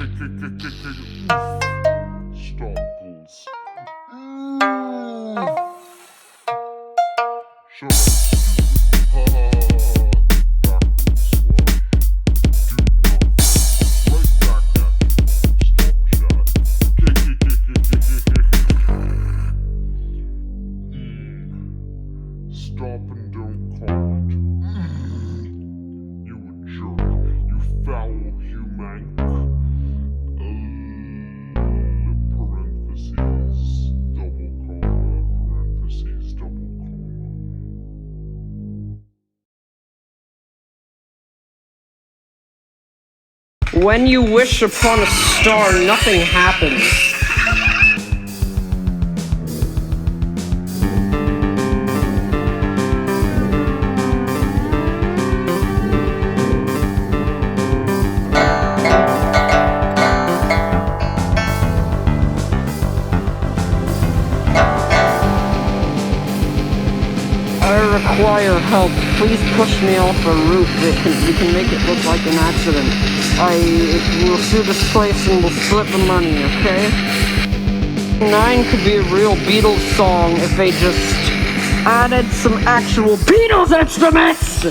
Stop, please. Shut up, stupid. Ha ha ha ha. Backward slash. Do not. Right back at you. Stop, chat. Stop and don't comment. You a jerk. You foul human. Parentheses, double comma, parentheses, double comma. When you wish upon a star, nothing happens. I require help. Please push me off a roof. You can make it look like an accident. We'll sue this place and we'll split the money, okay? 9 could be a real Beatles song if they just added some actual Beatles instruments!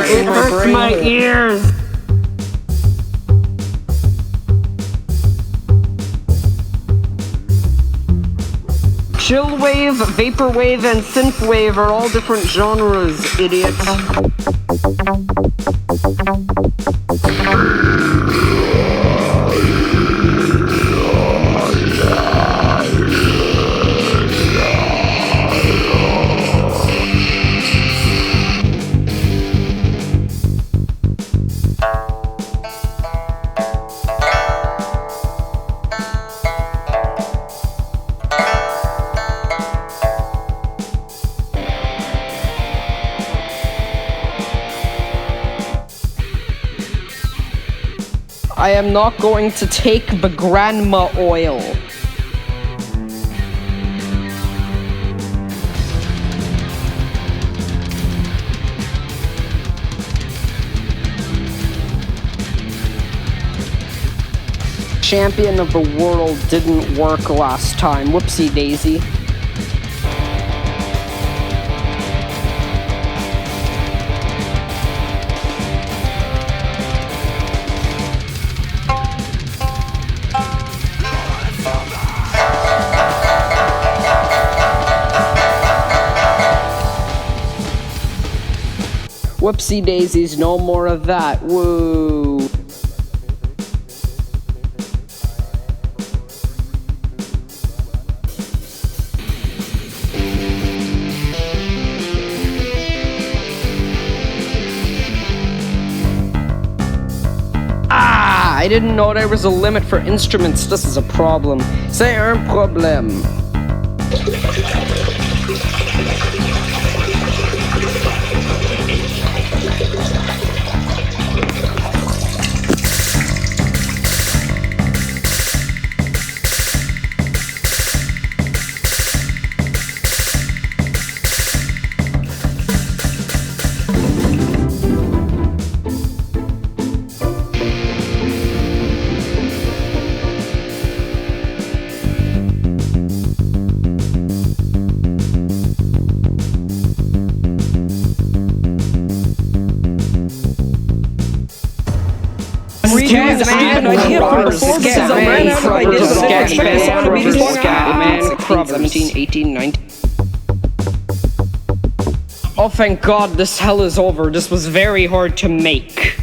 It hurts my ears. Chillwave, vaporwave, and synthwave are all different genres, idiots. I am not going to take the grandma oil. Champion of the world didn't work last time. Whoopsie daisy. Whoopsie daisies, no more of that. Woo. I didn't know there was a limit for instruments. This is a problem. C'est un problème. Oh, thank God, this hell is over. This was very hard to make.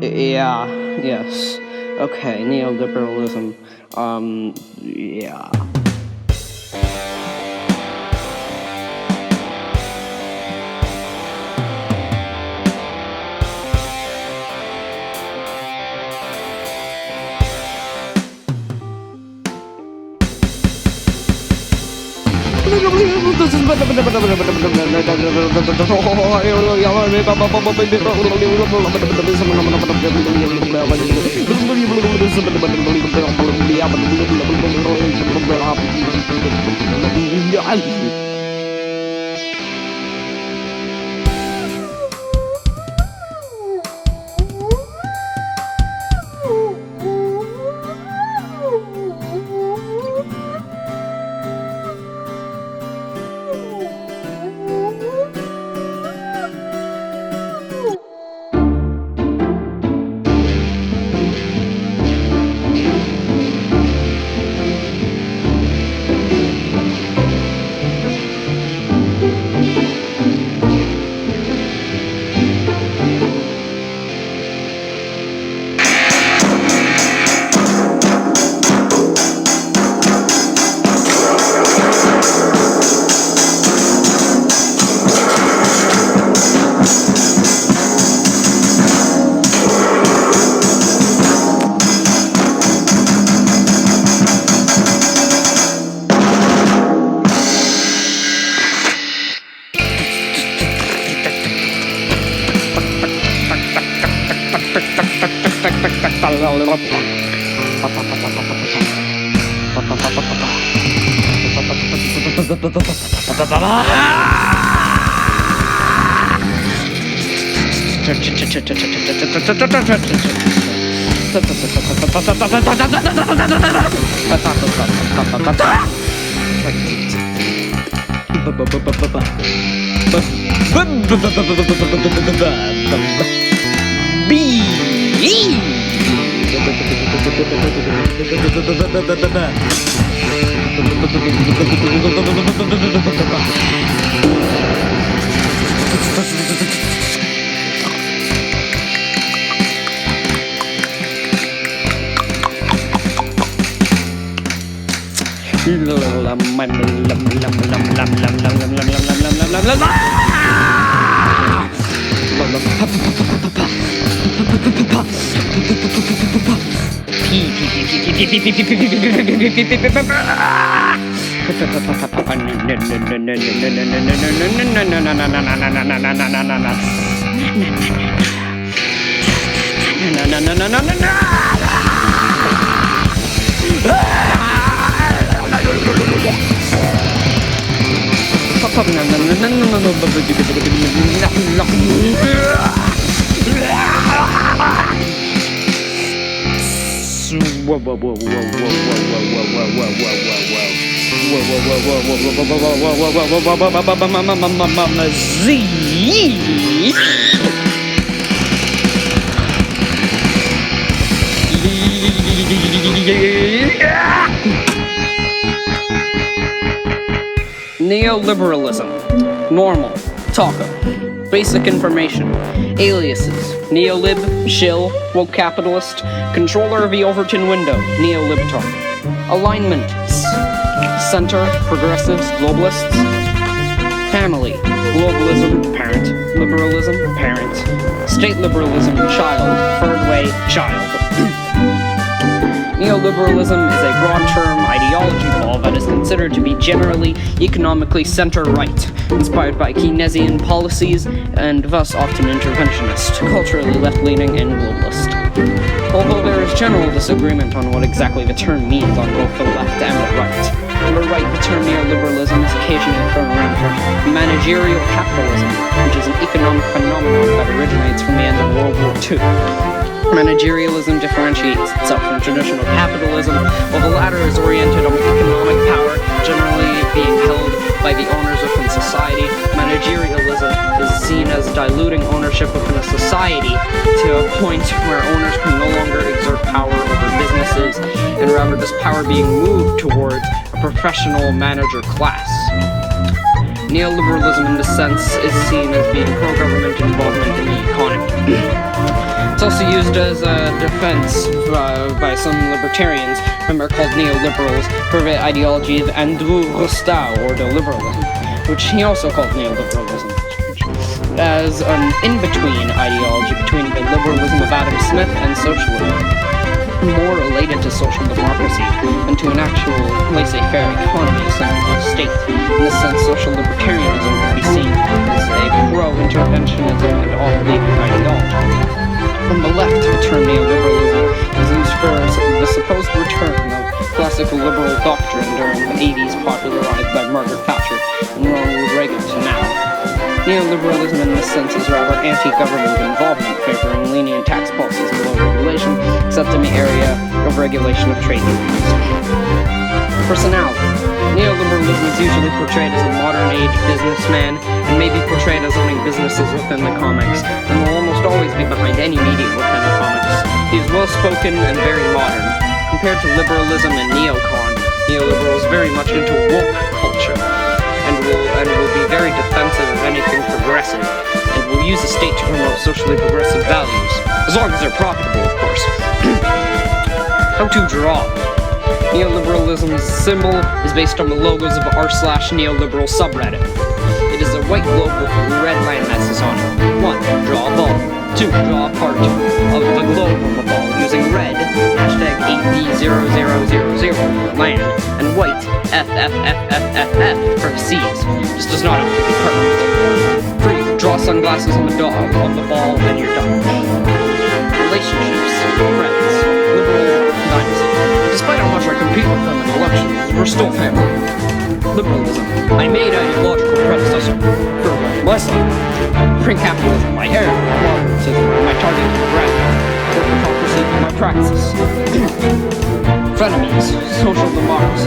Yeah, yes. Okay, neoliberalism. Yeah. Neoliberalism. Normal. Taco. Basic information. Aliases. Neolib, shill, woke capitalist, controller of the Overton window, neolibtard. Alignment. Center, progressives, globalists. Family. Globalism, parent. Liberalism, parent. State liberalism, child. Third way, child. Neoliberalism is a broad-term ideology ball that is considered to be generally economically center-right, inspired by Keynesian policies, and thus often interventionist, culturally left-leaning, and globalist. Although there is general disagreement on what exactly the term means on both the left and the right. On the right, the term neoliberalism is occasionally thrown around for managerial capitalism, which is an economic phenomenon that originates from the end of World War II. Managerialism differentiates itself from traditional capitalism, while the latter is oriented on economic power, generally being held by the owners within society. Managerialism is seen as diluting ownership within a society to a point where owners can no longer exert power over businesses, and rather this power being moved towards a professional manager class. Neoliberalism, in this sense, is seen as being pro-government involvement in the economy. It's also used as a defense by some libertarians, whom are called neoliberals, for the ideology of Andrew Rostow, or liberalism, which he also called neoliberalism, as an in-between ideology between the liberalism of Adam Smith and socialism, more related to social democracy than to an actual laissez-faire economy centered on the state. In this sense, social libertarianism can be seen as a pro-interventionism and off-leaving ideology. On the left, the term neoliberalism is used for the supposed return of classical liberal doctrine during the 80s, popularized by Margaret Thatcher and Ronald Reagan to now. Neoliberalism in this sense is rather anti-government involvement, favoring lenient tax policies and low regulation, except in the area of regulation of trade unions. Personality. Neoliberalism is usually portrayed as a modern-age businessman, and may be portrayed as owning businesses within the comics, and will almost always be behind any media within the comics. He is well-spoken and very modern. Compared to liberalism and neocon, neoliberal is very much into woke culture, and will be very defensive of anything progressive, and will use the state to promote socially progressive values, as long as they're profitable, of course. How to draw. Neoliberalism's symbol is based on the logos of r/neoliberal subreddit. It is a white globe with red land masses on it. 1. Draw a ball. 2. Draw a part of the globe on the ball using red, hashtag 8B0000, land, and white, FFFFFF, for C's. This does not have to be perfect. 3. Draw sunglasses on the dog, on the ball, and you're done. Relationships, friends, liberal dynasty. Despite how much I compete with them in elections, we're still family. Liberalism. I made ideological predecessor. My son. Print capitalism. My heir. Marxism. My target. Brand. Corporatocracy. My praxis. Frenemies. Social democracy.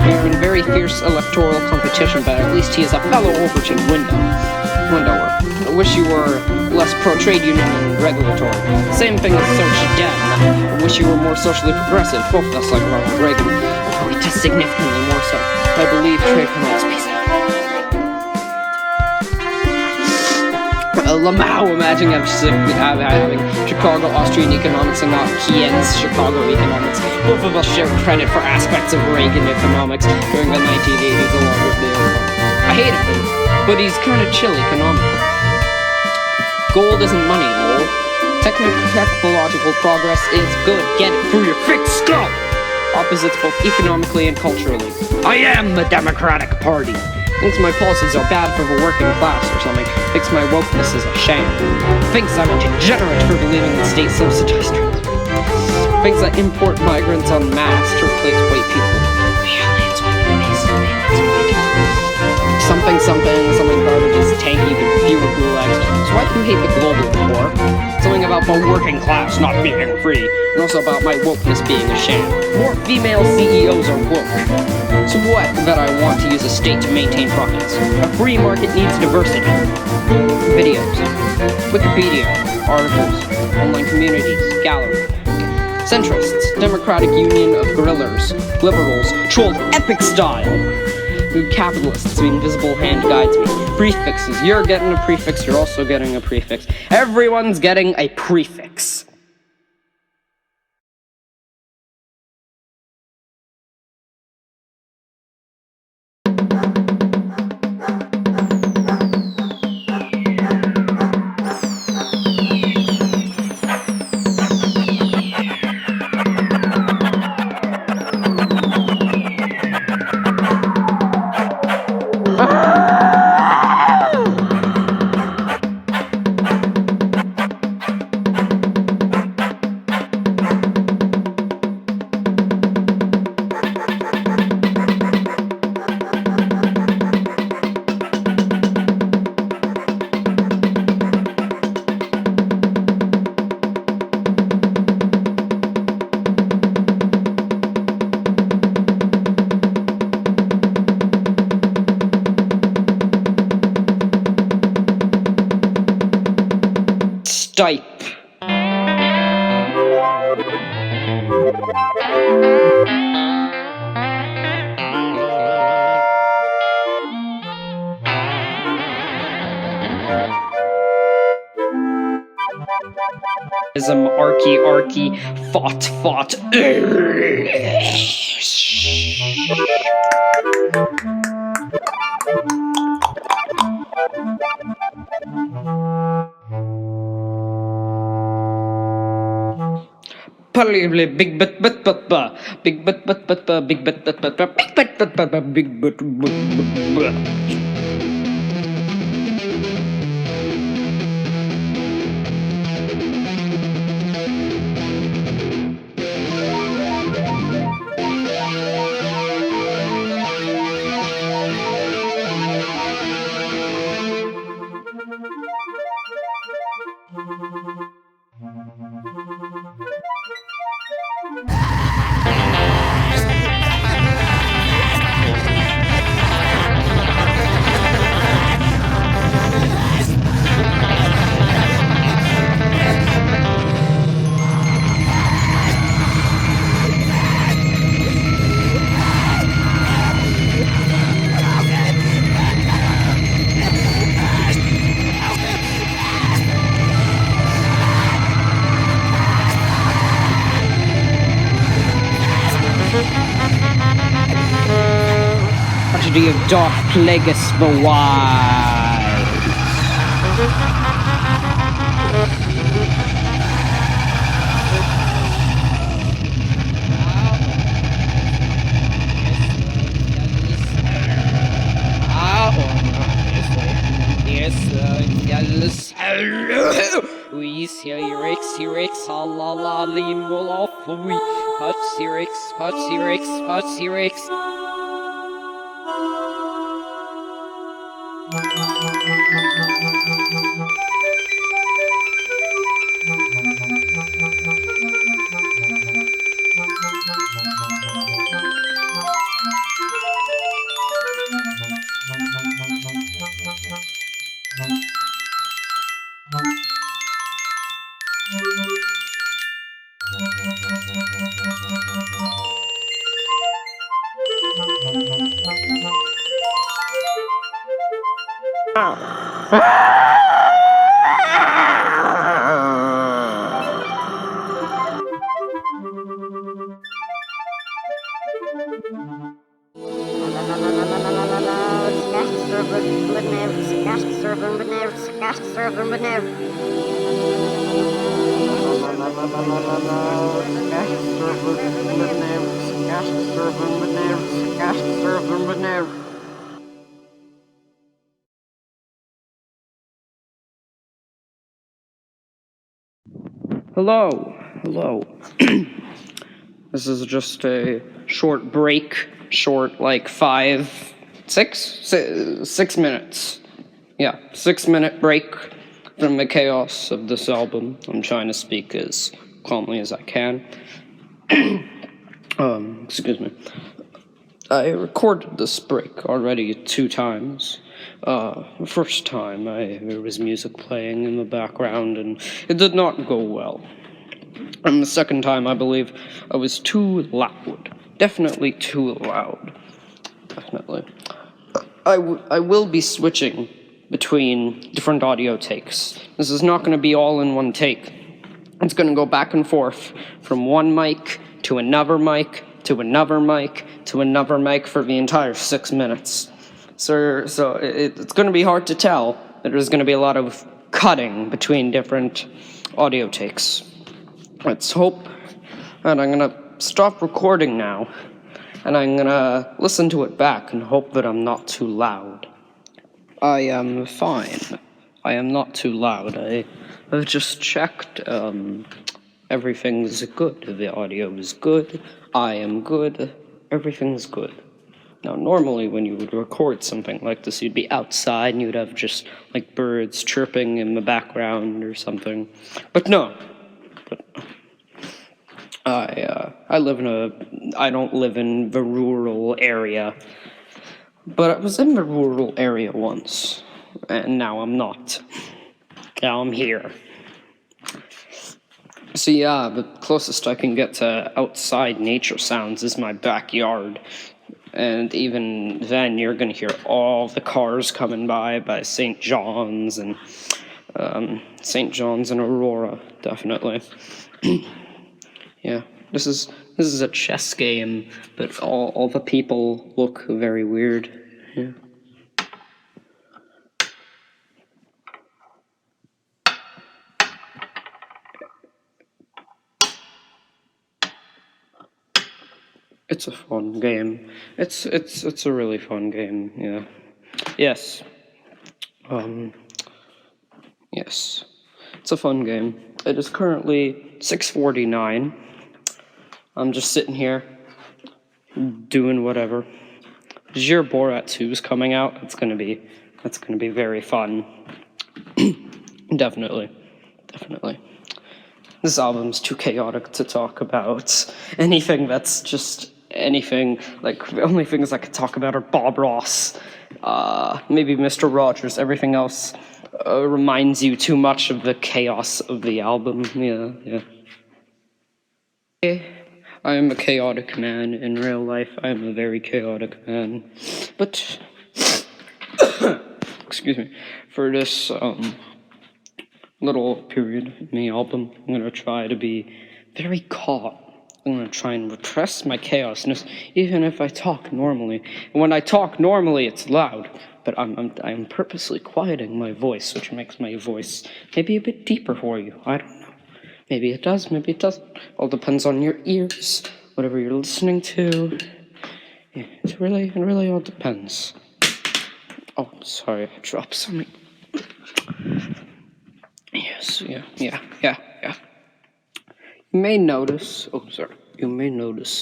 We've been very fierce electoral competition, but at least he is a fellow Overton windower. I wish you were less pro-trade union and regulatory. Same thing as Soch Dem. I wish you were more socially progressive, both of us like Ronald Reagan, although it is significantly more so. I believe trade promotes peace. Lamau, imagine having Chicago Austrian economics and not Kien's Chicago economics. Both of us share credit for aspects of Reagan economics during the 1980s along with I hated him, but he's kind of chill economically. Gold isn't money, lol. Technological progress is good. Get it through your thick skull! Opposites both economically and culturally. I am the Democratic Party. Thinks my policies are bad for the working class or something. Thinks my wokeness is a shame. Thinks I'm a degenerate for believing in state-subsidized drugs. Thinks I import migrants en masse to replace white people. Aliens with something garbage is tanky with fewer gulags. So why do you hate the global war? Something about the working class not being free, and also about my wokeness being a sham. More female CEOs are woke. So what that I want to use a state to maintain profits? A free market needs diversity. Videos, Wikipedia, articles, online communities, gallery. Centrists, Democratic Union of Guerrillas, liberals, trolled epic style. Capitalists, the invisible hand guides me. Prefixes, you're getting a prefix, you're also getting a prefix. Everyone's getting a prefix. stipe. Arky, fought. Big but big but big but. Tragedy of dark plagueis the wild. Oui, Cyrix, la la, limol, oui, hot Cyrix. Hello. This is just a short break, like 6 minutes. Yeah, 6-minute break from the chaos of this album. I'm trying to speak as calmly as I can. Excuse me. I recorded this break already 2 times. The first time there was music playing in the background and it did not go well. And the second time, I believe, I was too loud. Definitely too loud. Definitely. I will be switching between different audio takes. This is not going to be all in one take. It's going to go back and forth from one mic to another mic to another mic to another mic for the entire 6 minutes. So it's going to be hard to tell. There's going to be a lot of cutting between different audio takes. Let's hope. And I'm going to stop recording now. And I'm going to listen to it back and hope that I'm not too loud. I am fine. I am not too loud. I've just checked. Everything's good. The audio is good. I am good. Everything's good. Now, normally when you would record something like this, you'd be outside and you'd have just, like, birds chirping in the background or something. But no. I don't live in the rural area. But I was in the rural area once. And now I'm not. Now I'm here. So yeah, the closest I can get to outside nature sounds is my backyard. And even then, you're gonna hear all the cars coming by St. John's and St. John's and Aurora, definitely. Yeah, this is a chess game, but all the people look very weird. Yeah. It's a fun game. It's a really fun game. Yeah. Yes. Yes. It's a fun game. It is currently 6:49. I'm just sitting here doing whatever. Jir Borat 2 is coming out. That's gonna be very fun. Definitely. This album's too chaotic to talk about. Anything that's just anything, like, the only things I could talk about are Bob Ross, maybe Mr. Rogers. Everything else reminds you too much of the chaos of the album. Yeah. I am a chaotic man in real life. I am a very chaotic man. But, excuse me, for this little period in the album, I'm gonna try to be very calm. I'm gonna try and repress my chaosness, even if I talk normally. And when I talk normally, it's loud. But I'm purposely quieting my voice, which makes my voice maybe a bit deeper for you. I don't know. Maybe it does, maybe it doesn't. All depends on your ears, whatever you're listening to. Yeah, it really all depends. Oh, sorry, I dropped something. Yes, yeah. You may notice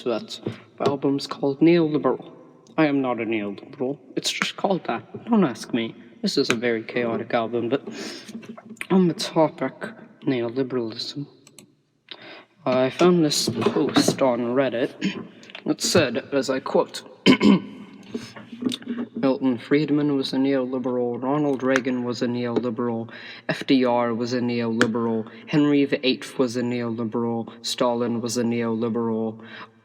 that the album's called Neoliberal. I am not a neoliberal. It's just called that. Don't ask me. This is a very chaotic album, but on the topic, neoliberalism, I found this post on Reddit. It said, as I quote, Milton Friedman was a neoliberal, Ronald Reagan was a neoliberal, FDR was a neoliberal, Henry VIII was a neoliberal, Stalin was a neoliberal,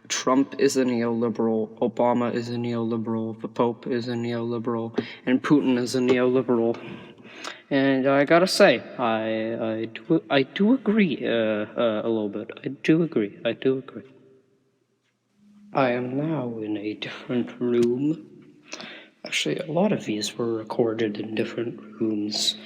Trump is a neoliberal, Obama is a neoliberal, the Pope is a neoliberal, and Putin is a neoliberal. And I gotta say, I do agree a little bit. I do agree. I am now in a different room. Actually, a lot of these were recorded in different rooms.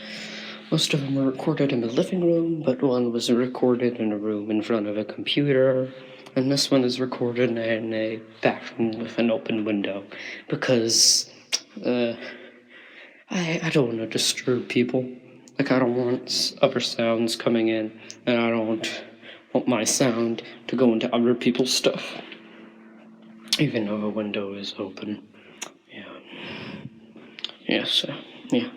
Most of them were recorded in the living room, but one was recorded in a room in front of a computer, and this one is recorded in a bathroom with an open window, because, I don't want to disturb people. Like, I don't want other sounds coming in, and I don't want my sound to go into other people's stuff, even though the window is open. Yes, yeah.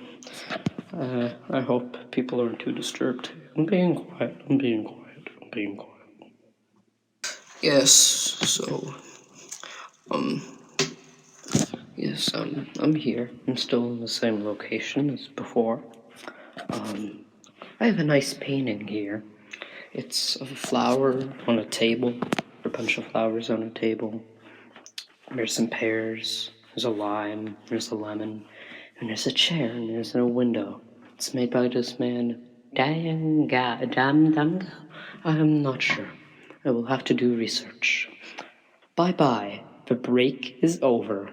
I hope people aren't too disturbed. I'm being quiet. Yes, so, yes, I'm here. I'm still in the same location as before. I have a nice painting here. It's of a flower on a table, a bunch of flowers on a table. There's some pears, there's a lime, there's a lemon, and there's a chair, and there's a window. It's made by this man, I'm not sure. I will have to do research. Bye-bye. The break is over.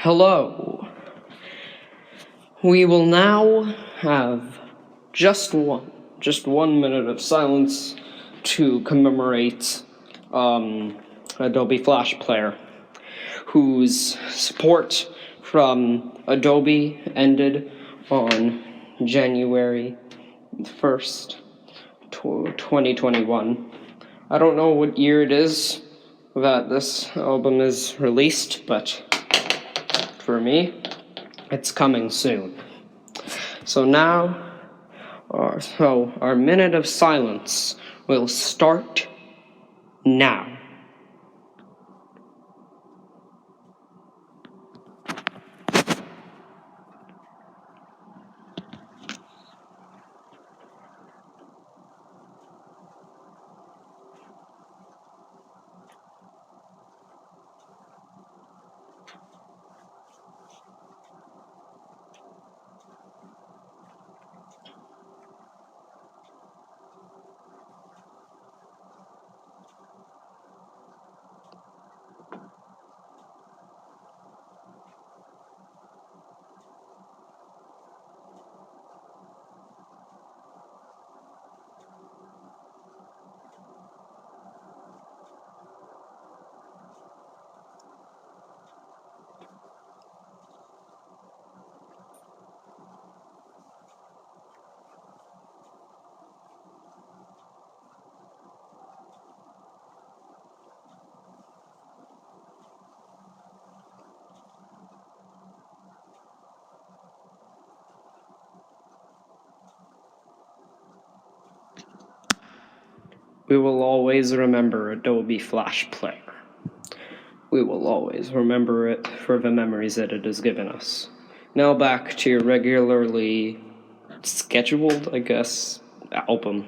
Hello. We will now have just 1 minute of silence to commemorate Adobe Flash Player, whose support from Adobe ended on January 1st, 2021. I don't know what year it is that this album is released, but for me, it's coming soon. So now, our minute of silence will start now. We will always remember Adobe Flash Player. We will always remember it for the memories that it has given us. Now back to your regularly scheduled, I guess, album.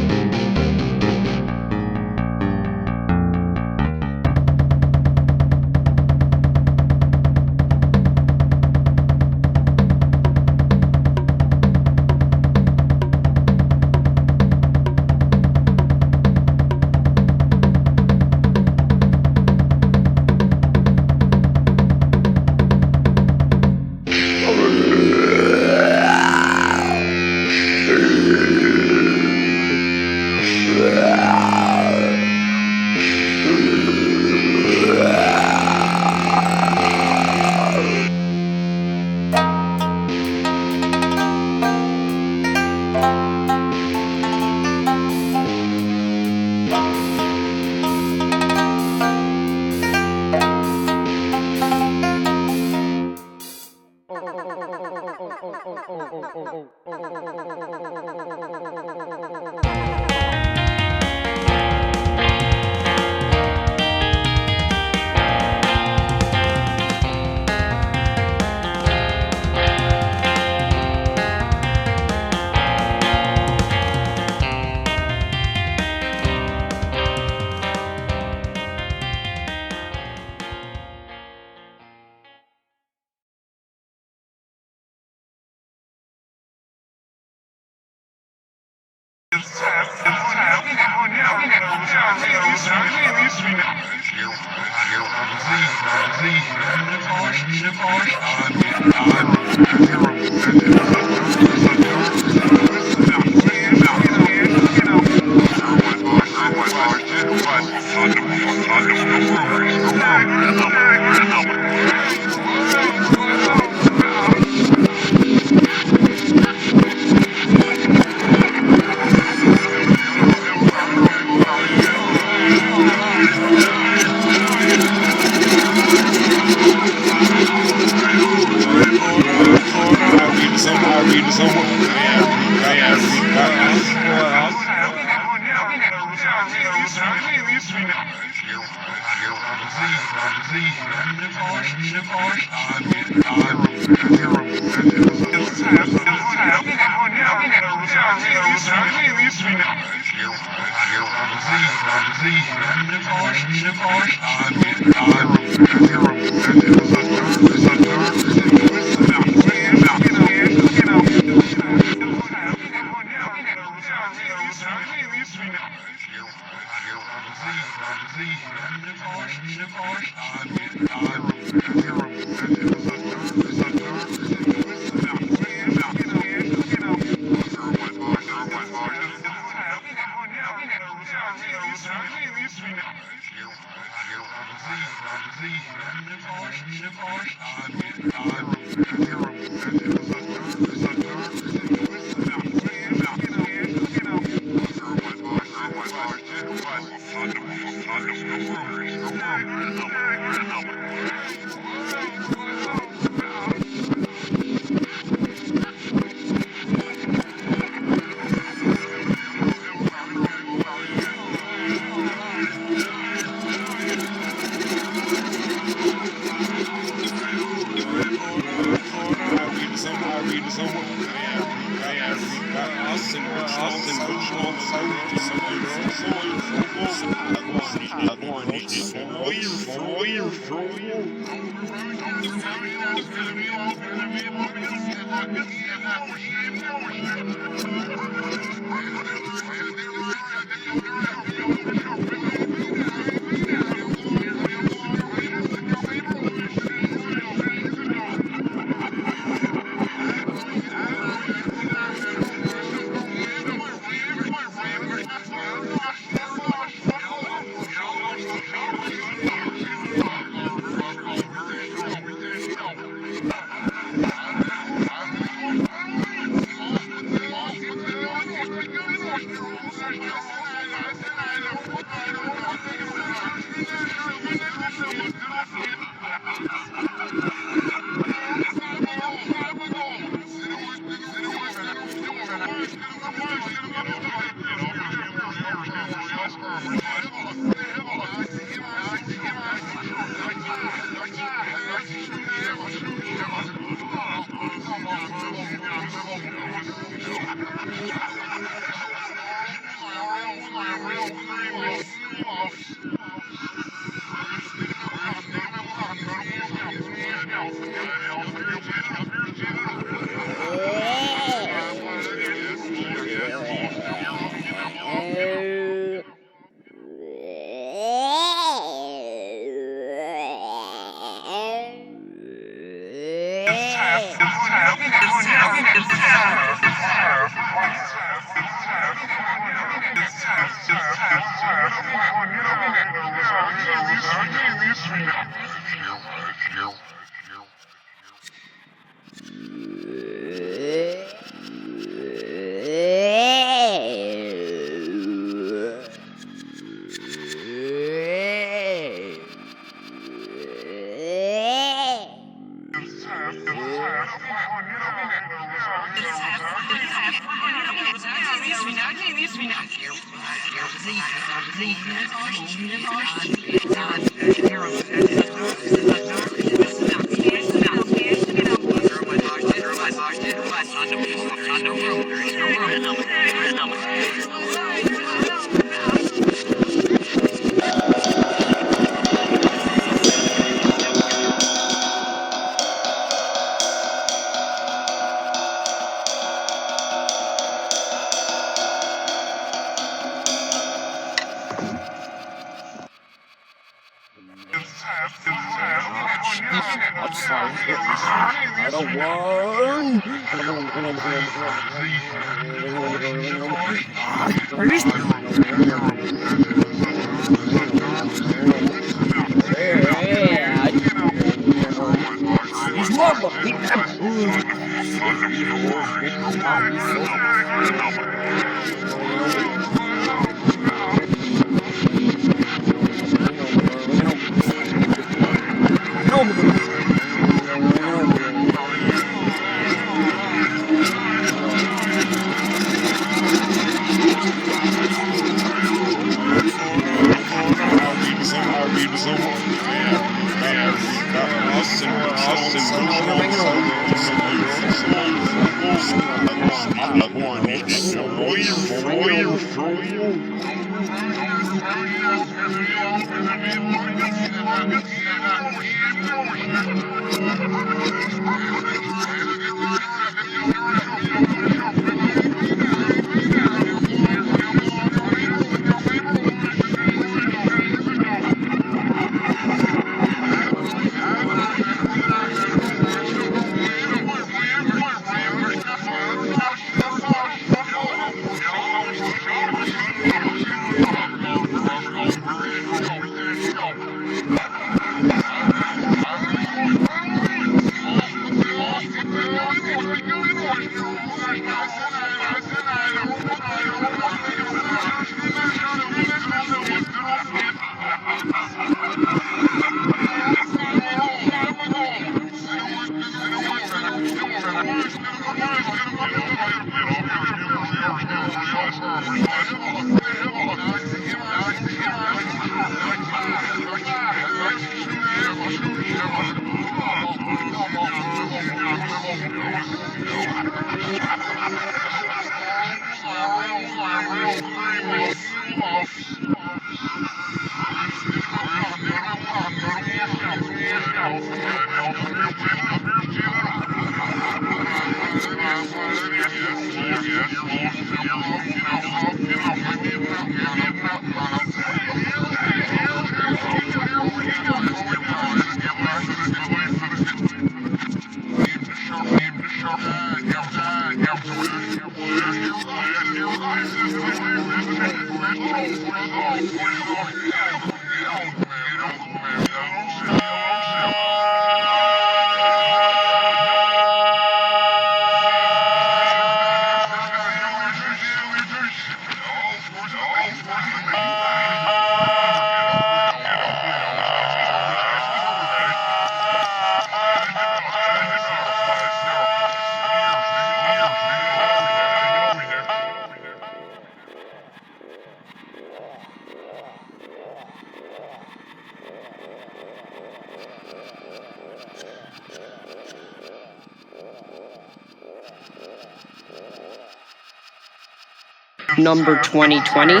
Number 2020,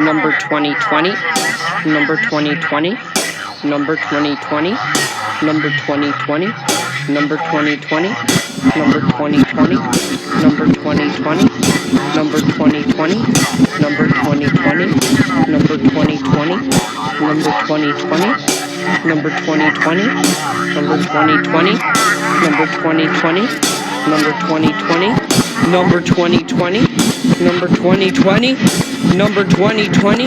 number 2020, number 2020, number 2020, number 2020, number 2020, number 2020, number 2020, number 2020, number 2020, number 2020, number 2020, number 2020, number 2020, number 2020, number 2020, number 2020, number 2020, number 2020, number 2020!